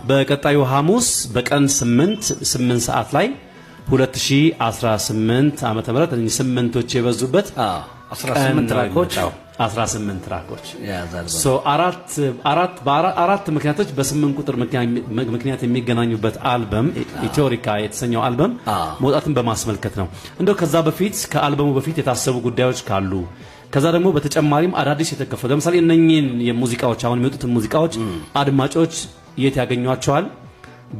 በቀጣዩ ሐሙስ በቀን 8 ሰዓት ላይ 2018 ዓመተ ምህረት እነዚህ 8ቶች የበዙበት 18 ትራኮች ሶ አራት ምክንያቶች በ8 ቁጥር ምክንያት የሚገናኙበት አልበም ኢትዮሪካ የተሰኘው አልበም መውጣትን በማስመልከት ነው። እንደው ከዛ በፊት ከአልበሙ በፊት የታሰቡ ጉዳዮች ካሉ ከዛ ደግሞ በተጨማሪም አዳዲስ የተከፈቱ ለምሳሌ እነኚህን የሙዚቃዎች አሁን የሚወጡትን ሙዚቃዎች አድማጮች የት ያገኟቸዋል?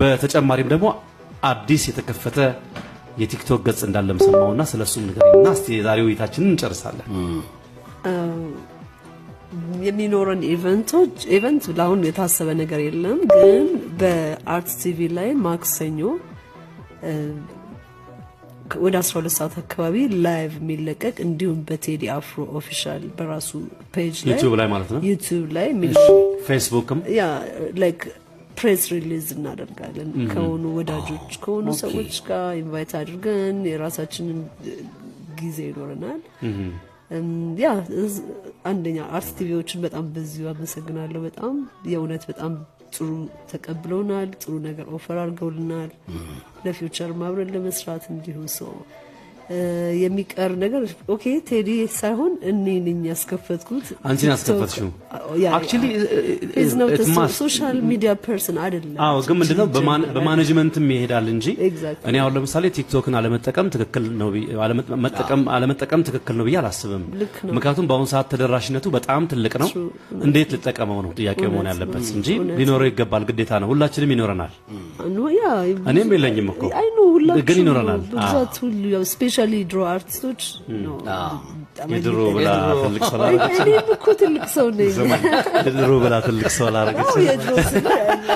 በተጨማሪም ደግሞ አዲስ የተከፈተ የቲክቶክ ገጽ እንዳለም ሰማውና ስለሱም ንገሪና እስቲ የዛሬው ውይይታችንን እንጨርሳለን። የሚኖረን ኢቨንት ለአሁን የታሰበ ነገር የለም፣ ግን በአርትስ ቲቪ ላይ ማክሰኞ ወደ 12 ሰዓት አካባቢ ላይቭ የሚለቀቅ እንዲሁም በቴዲ አፍሮ ኦፊሻል በራሱ ፔጅ ላይ ዩቲዩብ ላይ ማለት ነው ዩቲዩብ ላይ ፌስቡክም ያ ላይክ ፕሬስ ሪሊዝ እናደርጋለን ከሆኑ ወዳጆች ከሆኑ ሰዎች ጋር ኢንቫይት አድርገን የራሳችንን ጊዜ ይኖርናል። ያ አንደኛ አርትስ ቲቪዎችን በጣም በዚሁ አመሰግናለሁ። በጣም የእውነት በጣም ጥሩ ተቀብለውናል። ጥሩ ነገር ኦፈር አድርገውልናል። ለፊውቸር ማብረን ለመስራት እንዲሁ ሰው የሚቀር ነገር ኦኬ ቴዲ ሳይሆን እኔ ነኝ ያስከፈትኩት። አንቺ ያስከፈትሽው አክቹሊ ሶሻል ሚዲያ ፐርሰን አይደለም። አዎ ግን ምንድነው በማኔጅመንትም ይሄዳል እንጂ እኔ አሁን ለምሳሌ ቲክቶክን አለመጠቀም ትክክል ነው አለመጠቀም ትክክል ነው ብዬ አላስብም። ምክንያቱም በአሁን ሰዓት ተደራሽነቱ በጣም ትልቅ ነው። እንዴት ልጠቀመው ነው ጥያቄው መሆን ያለበት እንጂ ሊኖረው ይገባል፣ ግዴታ ነው። ሁላችንም ይኖረናል። እኔም የለኝም እኮ ግን ይኖረናል። ስፔሻሊ ድሮ አርቲስቶች ነው ድሮ ብላ ትልቅ ሰው አላረገች። እኔ እኮ ትልቅ ሰው ነኝ። ድሮ ብላ ትልቅ ሰው አላረገች።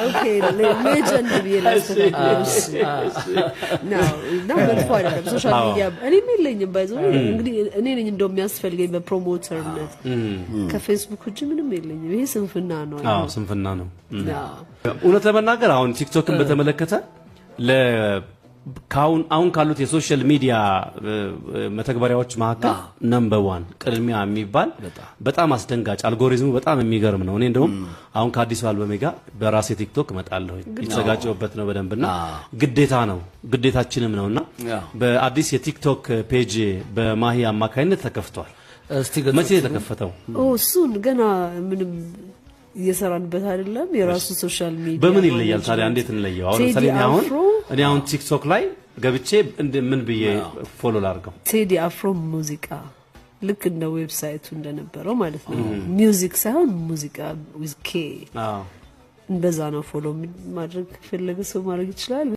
ኦኬ ሌጀንድ ቢላስተካክልሽ ነው መጥፎ አይደለም። ሶሻል ሚዲያ እኔም የለኝም ባይዘው እንግዲህ እኔ ነኝ እንደው የሚያስፈልገኝ በፕሮሞተርነት ከፌስቡክ ውጪ ምንም የለኝም። ይሄ ስንፍና ነው። አዎ ስንፍና ነው። እውነት ለመናገር አሁን ቲክቶክን በተመለከተ አሁን ካሉት የሶሻል ሚዲያ መተግበሪያዎች መካከል ነምበር 1 ቅድሚያ የሚባል በጣም አስደንጋጭ አልጎሪዝሙ በጣም የሚገርም ነው። እኔ እንደውም አሁን ከአዲስ አልበሜ ጋር በራሴ ቲክቶክ እመጣለሁ። የተዘጋጀውበት ነው በደንብና ግዴታ ነው ግዴታችንም ነውና በአዲስ የቲክቶክ ፔጅ በማሂ አማካይነት ተከፍቷል። መቼ የተከፈተው? እሱን ገና ምንም እየሰራንበት አይደለም። የራሱ ሶሻል ሚዲያ በምን ይለያል ታዲያ? እንዴት እንለየው? አሁን ለምሳሌ እኔ አሁን ቲክቶክ ላይ ገብቼ ምን ብዬ ፎሎ ላድርገው? ቴዲ አፍሮ ሙዚቃ ልክ እንደ ዌብሳይቱ እንደነበረው ማለት ነው። ሚውዚክ ሳይሆን ሙዚቃ with K እንደዛ ነው። ፎሎ ማድረግ ፈለገ ሰው ማድረግ ይችላል።